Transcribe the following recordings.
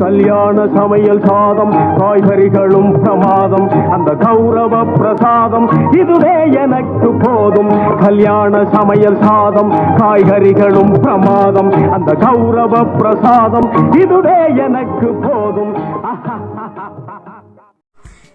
கல்யாண சமையல் சாதம் காய்கறிகளும் பிரமாதம் அந்த கௌரவ பிரசாதம் இதுவே எனக்கு போதும் கல்யாண சமையல் சாதம் காய்கறிகளும் பிரமாதம் அந்த கௌரவ பிரசாதம் இதுவே எனக்கு போதும்.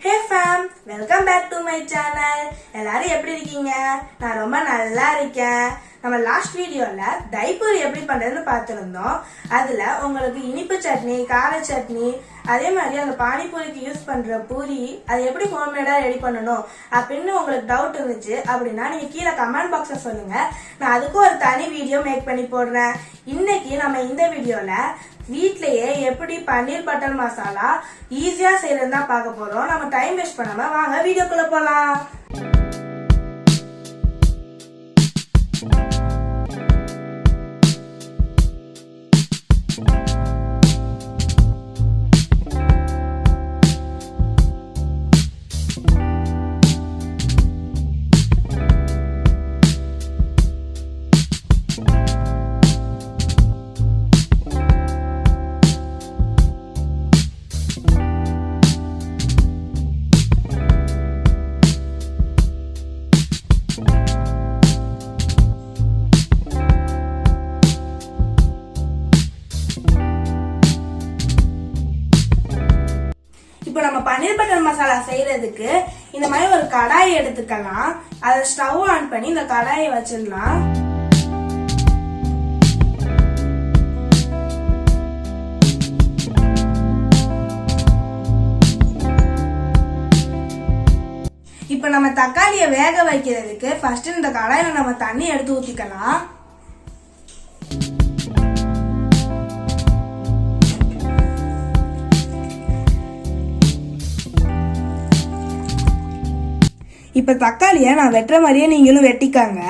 Hey fam, welcome back to my channel. எல்லாரும் எப்படி இருக்கீங்க? நான் ரொம்ப நல்லா இருக்கேன். நம்ம லாஸ்ட் வீடியோல தைப்பூரி எப்படி பண்றதுன்னு பார்த்திருந்தோம். அதுல உங்களுக்கு இனிப்பு சட்னி, கார சட்னி, அதே மாதிரி அந்த பானிபூரிக்கு யூஸ் பண்ற பூரி அது எப்படி ஹோம்மேடா ரெடி பண்ணணும் அப்படின்னு உங்களுக்கு டவுட் இருந்துச்சு அப்படின்னா நீங்க கீழே கமெண்ட் பாக்ஸ்ல சொல்லுங்க. நான் அதுக்கு ஒரு தனி வீடியோ மேக் பண்ணி போடுறேன். இன்னைக்கு நம்ம இந்த வீடியோல வீட்லயே எப்படி பன்னீர் பட்டர் மசாலா ஈஸியா செய்யறதுன்னு தான் பார்க்க போறோம். நம்ம டைம் வேஸ்ட் பண்ணாம வாங்க வீடியோக்குள்ள போலாம். இப்போ நம்ம பன்னீர் பட்டர் மசாலா செய்யறதுக்கு இந்த மாதிரி ஒரு கடாயை எடுத்துக்கலாம். அதை ஸ்டவ் ஆன் பண்ணி இந்த கடாயை வச்சிடலாம். இப்போ நம்ம தக்காளியை வேக வைக்கிறதுக்கு ஃபர்ஸ்ட் இந்த கடாயில நம்ம தண்ணி எடுத்து ஊத்திக்கலாம். இப்ப தக்காளியை நான் வெட்டுற மாதிரியே நீங்களும் வெட்டிக்காங்க.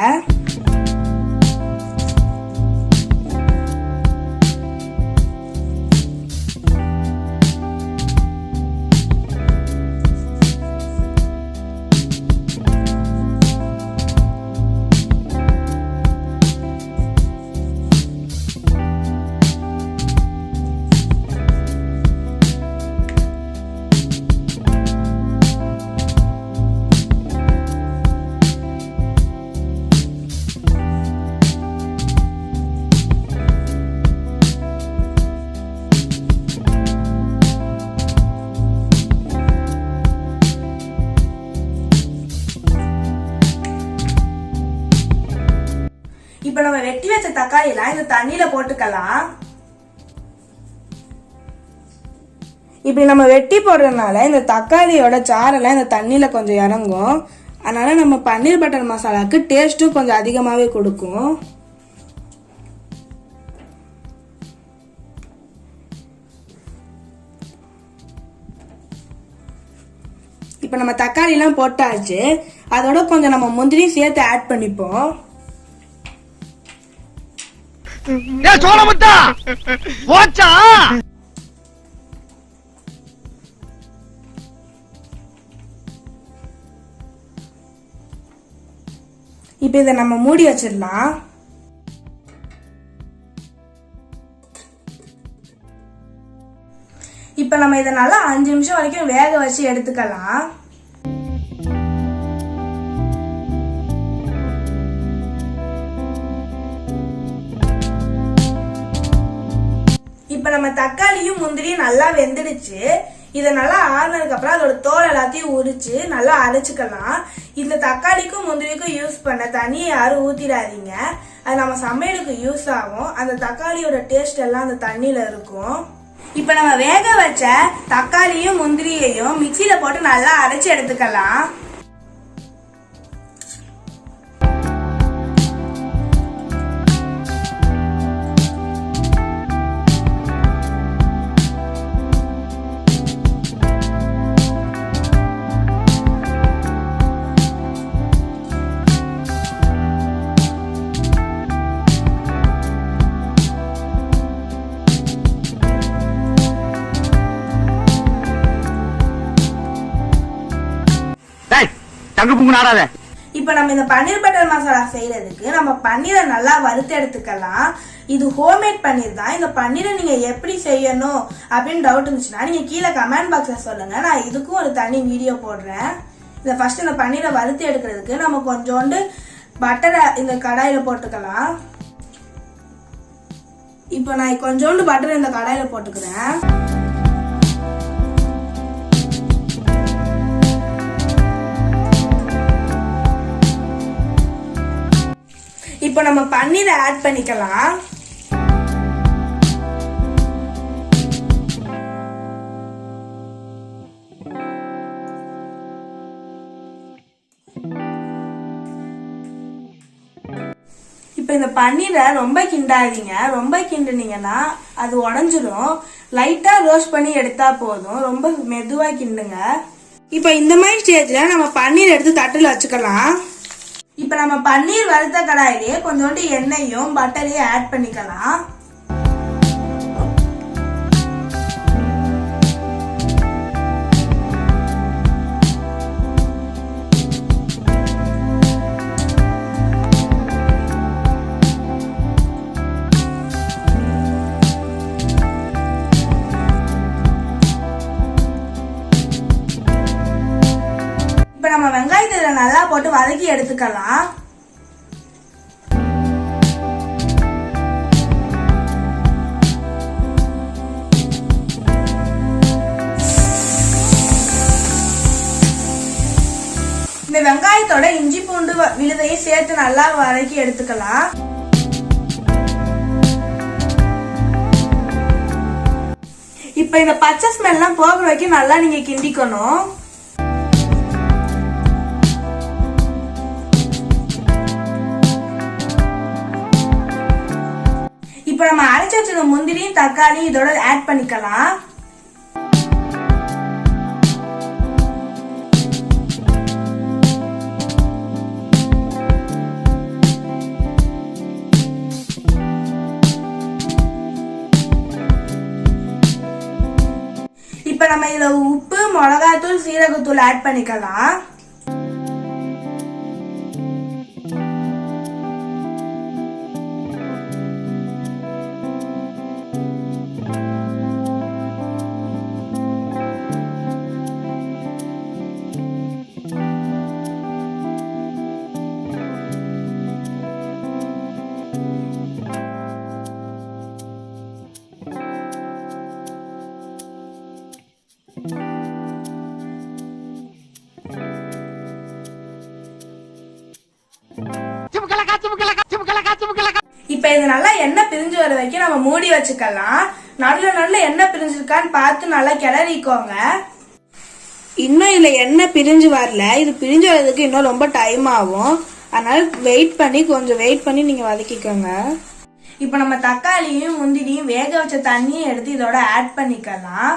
இப்ப நம்ம வெட்டி வச்ச தக்காளி எல்லாம் இந்த தண்ணியில போட்டுக்கலாம். இப்படி நம்ம வெட்டி போடுறதுனால இந்த தக்காளியோட சாரெல்லாம் இந்த தண்ணியில கொஞ்சம் இறங்கும். அதனால நம்ம பன்னீர் பட்டர் மசாலாக்கு டேஸ்டும் கொஞ்சம் அதிகமாவே கொடுக்கும். இப்ப நம்ம தக்காளி எல்லாம் போட்டாச்சு. அதோட கொஞ்சம் நம்ம முந்திரி சேர்த்து ஆட் பண்ணிப்போம். இப்ப இதை நம்ம மூடி வச்சிடலாம். இப்ப நம்ம இதை நல்லா 5 நிமிஷம் வரைக்கும் வேக வச்சு எடுத்துக்கலாம். இப்ப நம்ம தக்காளியும் முந்திரியும் நல்லா வெந்துடுச்சு. இதை நல்லா ஆறுனதுக்கு அப்புறம் அதோட தோல் எல்லாத்தையும் உரிச்சு நல்லா அரைச்சுக்கலாம். இந்த தக்காளிக்கும் முந்திரிக்கும் யூஸ் பண்ண தண்ணியை யாரும் ஊத்திடாதீங்க. அது நம்ம சமையலுக்கு யூஸ் ஆகும். அந்த தக்காளியோட டேஸ்ட் எல்லாம் அந்த தண்ணியில இருக்கும். இப்ப நம்ம வேக வச்ச தக்காளியும் முந்திரியையும் மிக்சியில போட்டு நல்லா அரைச்சு எடுத்துக்கலாம். இப்ப நம்ம இந்த பன்னீர் பட்டர் மசாலா செய்யறதுக்கு நம்ம பன்னீரை நல்லா வறுத்து எடுத்துக்கலாம். இது ஹோம்மேட் பன்னீர் தான். இந்த பன்னீரை நீங்க எப்படி செய்யணும் அப்படின்னு டவுட் இருந்துச்சுன்னா நீங்க கீழே கமெண்ட் பாக்ஸ்ல சொல்லுங்க. நான் இதுக்கும் ஒரு தனி வீடியோ போடுறேன். இதை ஃபர்ஸ்ட் இந்த பன்னீரை வறுத்து எடுக்கிறதுக்கு நம்ம கொஞ்சோண்டு பட்டரை இந்த கடாயில போட்டுக்கலாம். இப்போ நான் கொஞ்சோண்டு பட்டர் இந்த கடாயில போட்டுக்கிறேன். இப்போ நம்ம பன்னீரை ஆட் பண்ணிக்கலாம். இப்போ இந்த பன்னீரை ரொம்ப கிண்டாதீங்க. ரொம்ப கிண்டுனீங்கன்னா அது உடஞ்சிரும். லைட்டா ரோஸ்ட் பண்ணி எடுத்தா போதும். ரொம்ப மெதுவா கிண்டுங்க. இப்போ இந்த மாதிரி ஸ்டேஜ்ல நம்ம பன்னீர் எடுத்து தட்டுல வச்சுக்கலாம். இப்ப நம்ம பன்னீர் வறுத்த கடாயிலே கொஞ்சோண்டு எண்ணெயும் பட்டரையும் ஆட் பண்ணிக்கலாம். இப்ப நம்ம வெங்காயத்தை நல்லா போட்டு வதக்கி எடுத்துக்கலாம். இந்த வெங்காயத்தோட இஞ்சி பூண்டு விழுதையும் சேர்த்து நல்லா வதக்கி எடுத்துக்கலாம். இப்ப இந்த பச்சை ஸ்மெல்லாம் போகிற வரைக்கும் நல்லா நீங்க கிண்டிக்கணும். இப்ப நம்ம அரைச்சு வச்ச முந்திரியும் தக்காளியும் இதோட ஆட் பண்ணிக்கலாம். இப்ப நம்ம இதுல உப்பு, மிளகாத்தூள், சீரகத்தூள் ஆட் பண்ணிக்கலாம். இப்ப இது நல்லா எண்ணெய் பிரிஞ்சு வர வரைக்கும் நம்ம மூடி வச்சுக்கலாம். நல்ல எண்ணெய் பிரிஞ்சிருக்கான்னு பார்த்து நல்லா கிளறிக்கோங்க. இன்னும் இதுல எண்ணெய் பிரிஞ்சு வரல. இது பிரிஞ்சு வர்றதுக்கு இன்னும் ரொம்ப டைம் ஆகும். அதனால கொஞ்சம் வெயிட் பண்ணி நீங்க வதக்கிக்கோங்க. இப்ப நம்ம தக்காளியும் முந்திரியும் வேக வச்ச தண்ணியும் எடுத்து இதோட ஆட் பண்ணிக்கலாம்.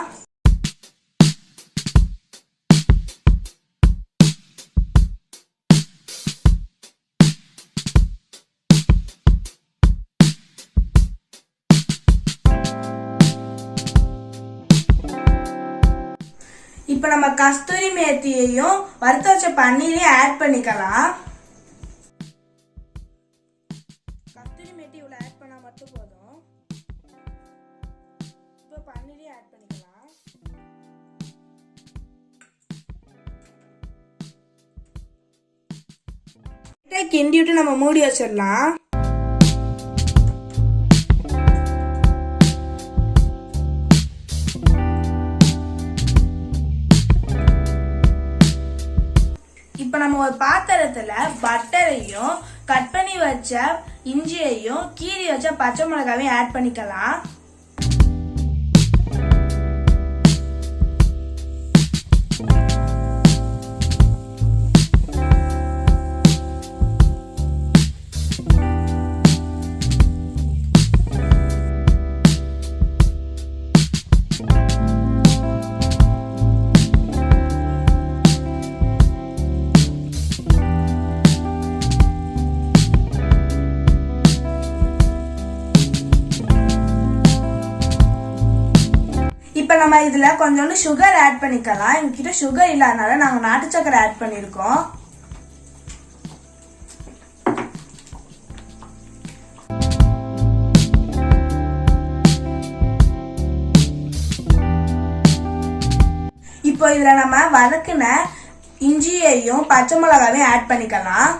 இப்ப நம்ம கஸ்தூரி மேத்தியையும் வறுத்த வச்ச பன்னீரையும் ஆட் பண்ணிக்கலாம். கஸ்தூரி மேத்தி இவ்வளவு ஆட் பண்ணா மட்டும் போதும். இப்ப பன்னீரையும் ஆட் பண்ணிக்கலாம். கிண்டி விட்டு நம்ம மூடி வச்சிடலாம். இப்ப நம்ம ஒரு பாத்திரத்துல பட்டரையும் கட் பண்ணி வச்ச இஞ்சியையும் கீறி வச்ச பச்சை மிளகாவையும் ஆட் பண்ணிக்கலாம். இப்ப நம்ம இதுல கொஞ்சோண்டு சுகர் ஆட் பண்ணிக்கலாம். எங்ககிட்ட சுகர் இல்லாதனால நாங்க நாட்டு சக்கரை ஆட் பண்ணிருக்கோம். இதுல நம்ம வதக்குன இஞ்சியையும் பச்சை மிளகாவையும் ஆட் பண்ணிக்கலாம்.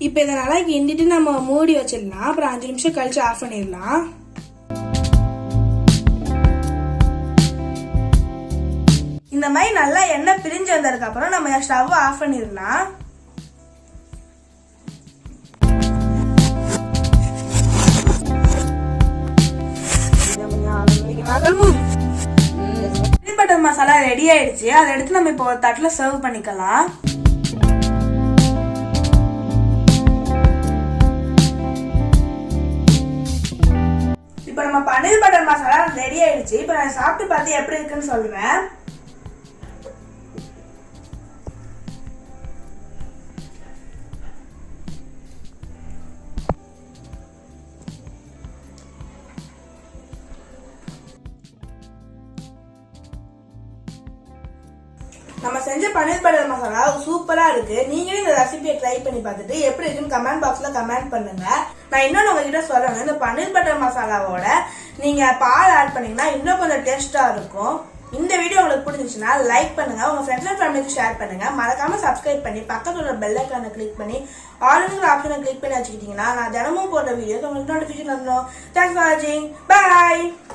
இப்போ இதை நல்லா கிண்டிட்டு நம்ம மூடி வச்சிடலாம். அப்புறம் 5 நிமிஷம் கழிச்சு ஆஃப் பண்ணிடலாம். இந்த மாதிரி நல்லா எண்ணெய் பிரிஞ்சு வந்ததுக்கு அப்புறம் நம்ம ஸ்டவ் ஆஃப் பண்ணிடலாம். பட்டர் மசாலா ரெடி ஆயிடுச்சு. அதை எடுத்து நம்ம இப்போ ஒரு தட்டுல சர்வ் பண்ணிக்கலாம். இப்போ நம்ம பன்னீர் பட்டர் மசாலா ரெடி ஆயிடுச்சு. இப்போ நான் சாப்பிட்டு பார்த்து எப்படி இருக்குன்னு சொல்றேன். நம்ம செஞ்ச பன்னீர் பட்டர் மசாலா சூப்பரா இருக்கு. நீங்களே இந்த ரெசிபியை ட்ரை பண்ணி பார்த்துட்டு எப்படி இருக்குன்னு கமெண்ட் பாக்ஸ்ல கமெண்ட் பண்ணுங்க. நான் இன்னொன்னு உங்ககிட்ட சொல்லணும், இந்த பன்னீர் பட்டர் மசாலாவோட நீங்க பால் ஆட் பண்ணீங்கன்னா இன்னும் கொஞ்சம் டேஸ்டா இருக்கும். இந்த வீடியோ உங்களுக்கு பிடிச்சிச்சுன்னா லைக் பண்ணுங்க, உங்க ஃப்ரெண்ட்ஸ் அண்ட் ஃபேமிலிக்கு ஷேர் பண்ணுங்க. மறக்காம சப்ஸ்கிரைப் பண்ணி பக்கத்துல ஒரு பெல் ஐகானை கிளிக் பண்ணி ஆல்ங்கிற ஆப்ஷனை கிளிக் பண்ணி வச்சுக்கிட்டீங்கன்னா நான் தினமும் போடுற வீடியோஸ் உங்களுக்கு நோட்டிஃபிகேஷன் வந்துடும். தேங்க்ஸ் ஃபார் வாட்சிங். பை.